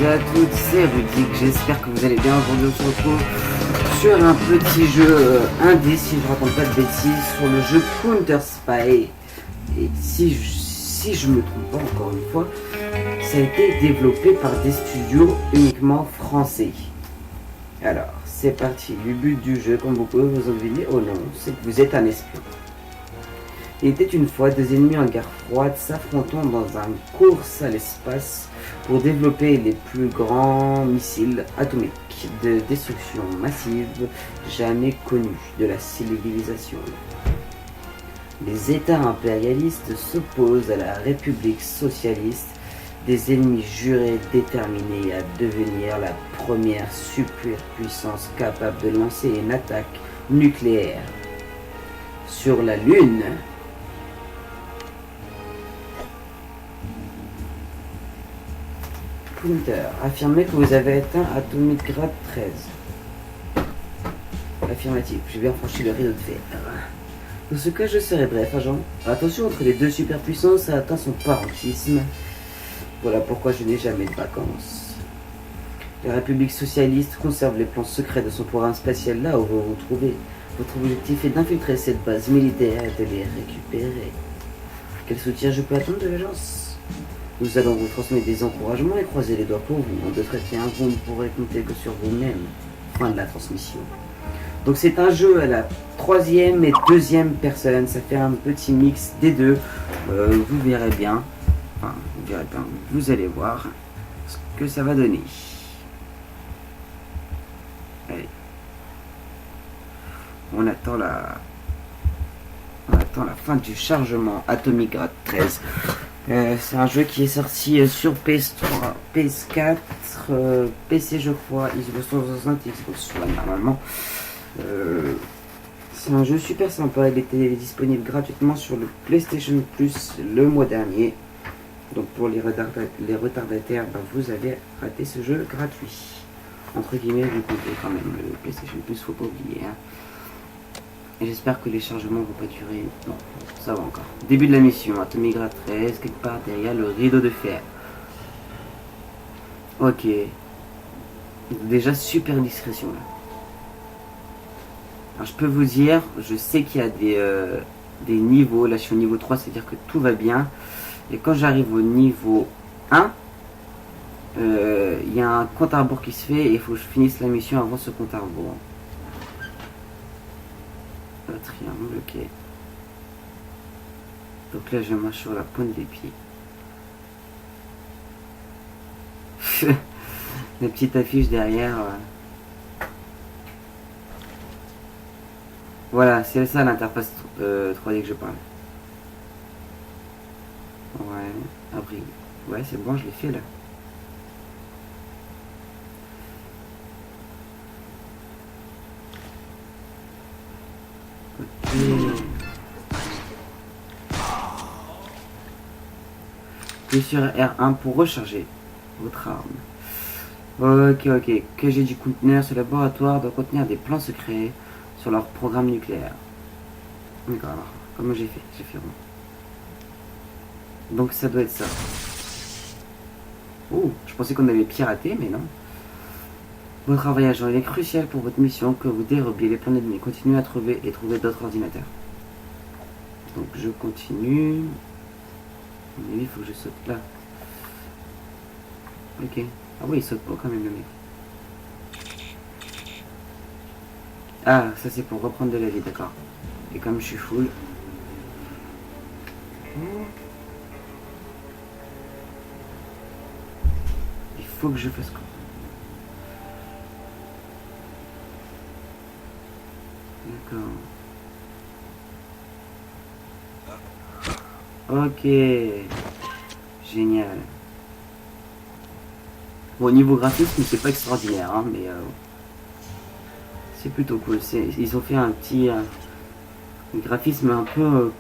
à toutes, c'est Rudik, j'espère que vous allez bien. Aujourd'hui on se retrouve sur un petit jeu indé, si je raconte pas de bêtises, sur le jeu Counter Spy. Et si je me trompe pas encore une fois, ça a été développé par des studios uniquement français. Alors, c'est parti, le but du jeu, comme vous pouvez vous en deviner, oh non, c'est que vous êtes un espion. Il était une fois deux ennemis en guerre froide s'affrontant dans une course à l'espace pour développer les plus grands missiles atomiques de destruction massive jamais connus de la civilisation. Les États impérialistes s'opposent à la République socialiste, des ennemis jurés déterminés à devenir la première superpuissance capable de lancer une attaque nucléaire sur la Lune. Counter, affirmez que vous avez atteint Atomic grade 13. Affirmatif, j'ai bien franchi le rideau de fer. Dans ce cas, je serai bref, agent. Attention, entre les deux superpuissances, ça atteint son paroxysme. Voilà pourquoi je n'ai jamais de vacances. La République socialiste conserve les plans secrets de son programme spatial là où vous vous trouvez. Votre objectif est d'infiltrer cette base militaire et de les récupérer. Quel soutien je peux attendre de l'agence ? Nous allons vous transmettre des encouragements et croiser les doigts pour vous. En d'autres termes, vous ne pourrez compter que sur vous-même. Fin de la transmission. Donc c'est un jeu à la troisième et deuxième personne. Ça fait un petit mix des deux. Vous verrez bien. Enfin, vous verrez bien. Vous allez voir ce que ça va donner. Allez. On attend la fin du chargement Atomic grade 13. C'est un jeu qui est sorti sur PS3, PS4, PC je crois, Xbox 360, Xbox One normalement. C'est un jeu super sympa, il était disponible gratuitement sur le PlayStation Plus le mois dernier. Donc pour les retardataires, vous avez raté ce jeu gratuit. Entre guillemets, vous comptez quand même le PlayStation Plus, faut pas oublier. Hein. Et j'espère que les chargements vont pas durer. Non, ça va encore. Début de la mission, Atomic grade 13, quelque part derrière le rideau de fer. Ok. Déjà super discrétion là. Alors je peux vous dire, je sais qu'il y a des niveaux. Là je suis au niveau 3, c'est-à-dire que tout va bien. Et quand j'arrive au niveau 1, il y a un compte à rebours qui se fait et il faut que je finisse la mission avant ce compte à rebours. Triangle, ok. Donc là je marche sur la pointe des pieds. La petite affiche derrière. Voilà, c'est ça l'interface 3D que je parle. Ouais, abri. Ouais, c'est bon, je l'ai fait là. Appuyez sur R1 pour recharger votre arme. Ok. Que j'ai du conteneur, ce laboratoire doit contenir des plans secrets sur leur programme nucléaire. D'accord, alors, comment j'ai fait? J'ai fait rond. Donc ça doit être ça. Oh, je pensais qu'on avait piraté, mais non. Votre voyage il est crucial pour votre mission que vous dérobiez les plans ennemis. Continuez à trouver d'autres ordinateurs. Donc je continue. Mais il faut que je saute là. Ok. Ah oui, il saute pas quand même le mec. Ah, ça c'est pour reprendre de la vie, d'accord. Et comme je suis full. Il faut que je fasse quoi? D'accord. Ok. Génial. Bon, au niveau graphisme, c'est pas extraordinaire, hein, mais c'est plutôt cool. Ils ont fait un petit graphisme un peu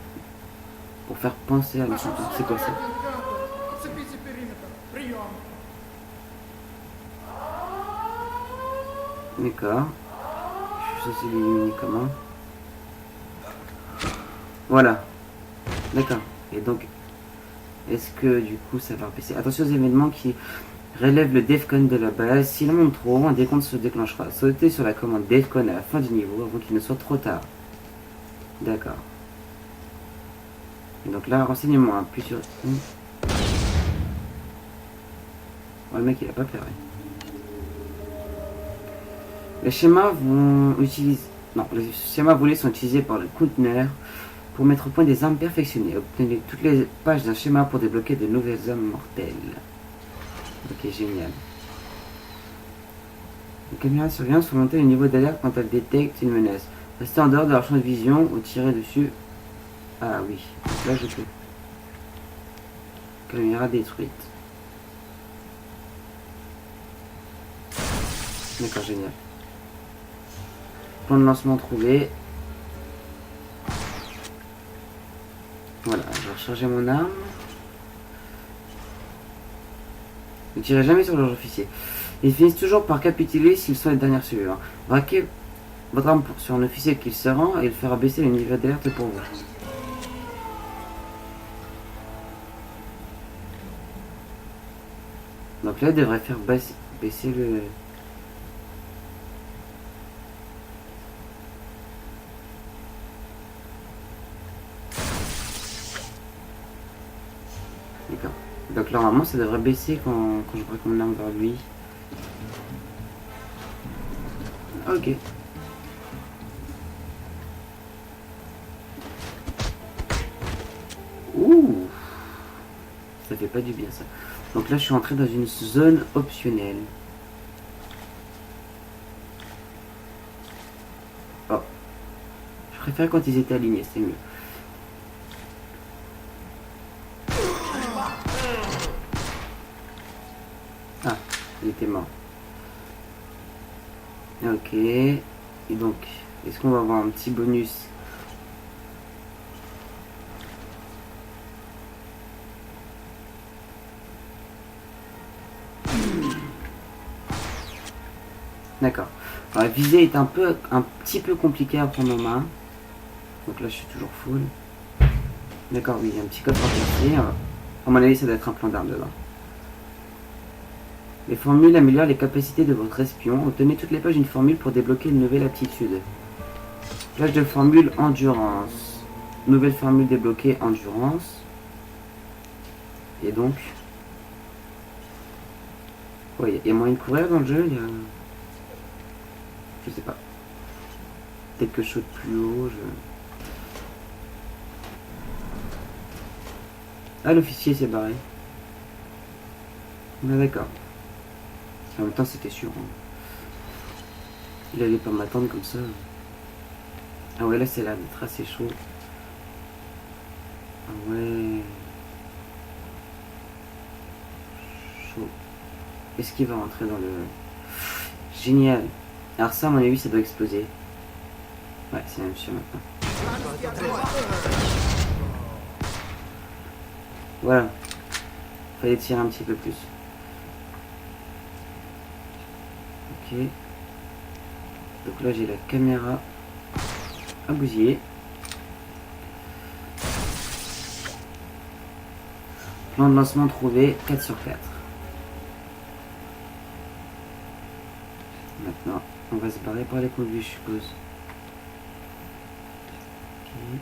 pour faire penser à une chanson. C'est quoi ça? D'accord. Je suis censé l'éliminer comment? Voilà. D'accord. Et donc, est-ce que du coup ça va empêcher? Attention aux événements qui Relève le Defcon de la base. S'il monte trop, un décompte se déclenchera. Sautez sur la commande Defcon à la fin du niveau avant qu'il ne soit trop tard. D'accord. Donc là, renseignement, appuie sur... Ouais, le mec, il a pas pleuré. Les schémas vont utiliser... Non, les schémas volés sont utilisés par le conteneur pour mettre au point des armes perfectionnées. Obtenez toutes les pages d'un schéma pour débloquer de nouvelles armes mortelles. Ok, génial. Les caméras de surveillance font monter le niveau d'alerte quand elles détectent une menace. Restez en dehors de leur champ de vision ou tirez dessus. Ah oui, là je peux. Caméra détruite. D'accord, génial. Point de lancement trouvé. Voilà, je vais recharger mon arme. Ne tirez jamais sur leurs officiers. Ils finissent toujours par capituler s'ils sont les dernières survivants. Braquez votre arme sur un officier qui se rend et il fera baisser le niveau d'alerte pour vous. Donc là, il devrait faire baisser le... D'accord. Donc là, normalement, ça devrait baisser quand je braque mon arme vers lui. Ok. Ouh. Ça fait pas du bien, ça. Donc là, je suis entré dans une zone optionnelle. Oh. Je préfère quand ils étaient alignés, c'est mieux. Ah, il était mort. Ok. Et donc, est-ce qu'on va avoir un petit bonus? D'accord. Alors, la visée est un petit peu compliquée à prendre en main. Donc là, je suis toujours full. D'accord, oui, il y a un petit coffre à percer. À mon avis, ça doit être un plan d'armes dedans. Les formules améliorent les capacités de votre espion. Obtenez toutes les pages d'une formule pour débloquer une nouvelle aptitude. Page de formule endurance. Nouvelle formule débloquée endurance. Et donc... Ouais, il y a moyen de courir dans le jeu, il y a... Je sais pas. Peut-être que je saute plus haut, Ah, l'officier s'est barré. Ah, d'accord. En même temps, c'était sûr. Hein. Il allait pas m'attendre comme ça. Ah ouais, là, c'est l'air d'être assez chaud. Ah ouais. Chaud. Est-ce qu'il va rentrer dans le... Génial. Alors ça, à mon avis, ça doit exploser. Ouais, c'est même sûr maintenant. Voilà. Fallait tirer un petit peu plus. Ok. Donc là, j'ai la caméra à bousiller. Plan de lancement trouvé, 4 sur 4. Maintenant, on va se barrer par les conduits, je suppose. Ok.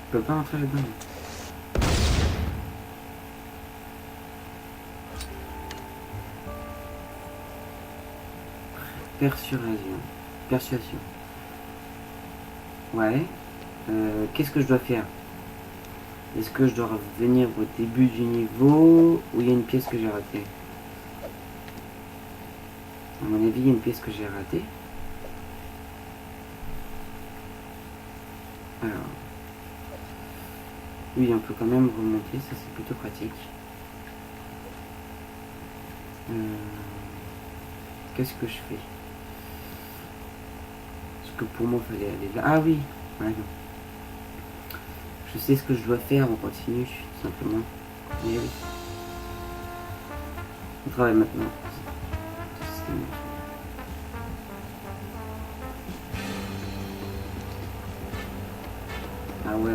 Je peux pas rentrer là-dedans. Persuasion. Ouais. Qu'est-ce que je dois faire? Est-ce que je dois revenir au début du niveau ou il y a une pièce que j'ai ratée? À mon avis, il y a une pièce que j'ai ratée. Alors. Oui, on peut quand même remonter, ça c'est plutôt pratique. Qu'est-ce que je fais? Parce que pour moi, il fallait aller là. Ah oui, ouais, non. Je sais ce que je dois faire, on continue, tout simplement. Et oui. On travaille maintenant. Ah ouais.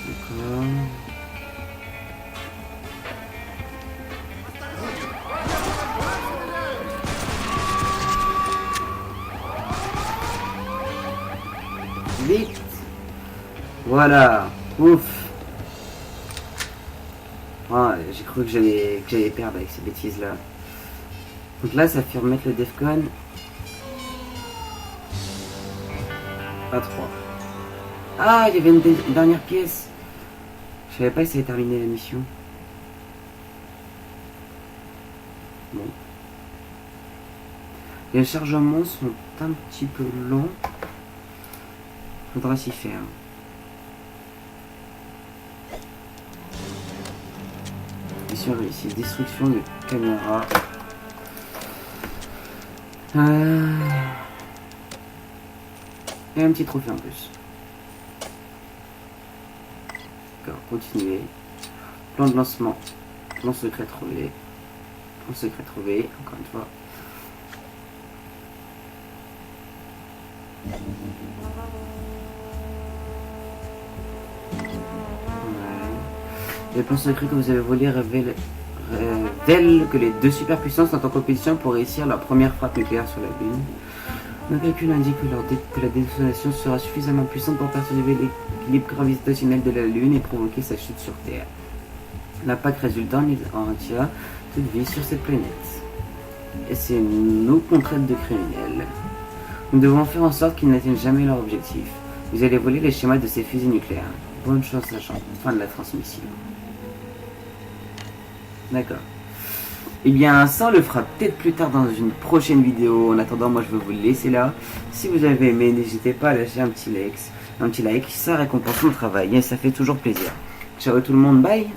D'accord. Vite. Voilà. Ouf. Ah, j'ai cru que j'allais perdre avec ces bêtises là. Donc là ça fait remettre le Defcon à 3. Ah, il y avait une dernière pièce. Je savais pas si ça allait terminer la mission. Bon. Les chargements sont un petit peu longs. Faudra s'y faire. Mission réussie. Destruction de caméra. Et un petit trophée en plus. D'accord, continuer. Plan de lancement. Plan secret trouvé. Plan secret trouvé, encore une fois. Ouais. Les plans secrets que vous avez volés révèlent que les deux superpuissances sont en compétition pour réussir leur première frappe nucléaire sur la Lune. Nos calculs indiquent que la détonation sera suffisamment puissante pour perturber l'équilibre gravitationnel de la Lune et provoquer sa chute sur Terre. L'impact résultant en retira toute vie sur cette planète. Et c'est nous qu'on traite de criminels. Nous devons faire en sorte qu'ils n'atteignent jamais leur objectif. Vous allez voler les schémas de ces fusées nucléaires. Bonne chance, agent. Fin de la transmission. D'accord. Eh bien, ça on le fera peut-être plus tard dans une prochaine vidéo. En attendant, moi je vais vous le laisser là. Si vous avez aimé, n'hésitez pas à lâcher un petit like. Ça récompense mon travail et ça fait toujours plaisir. Ciao tout le monde, bye.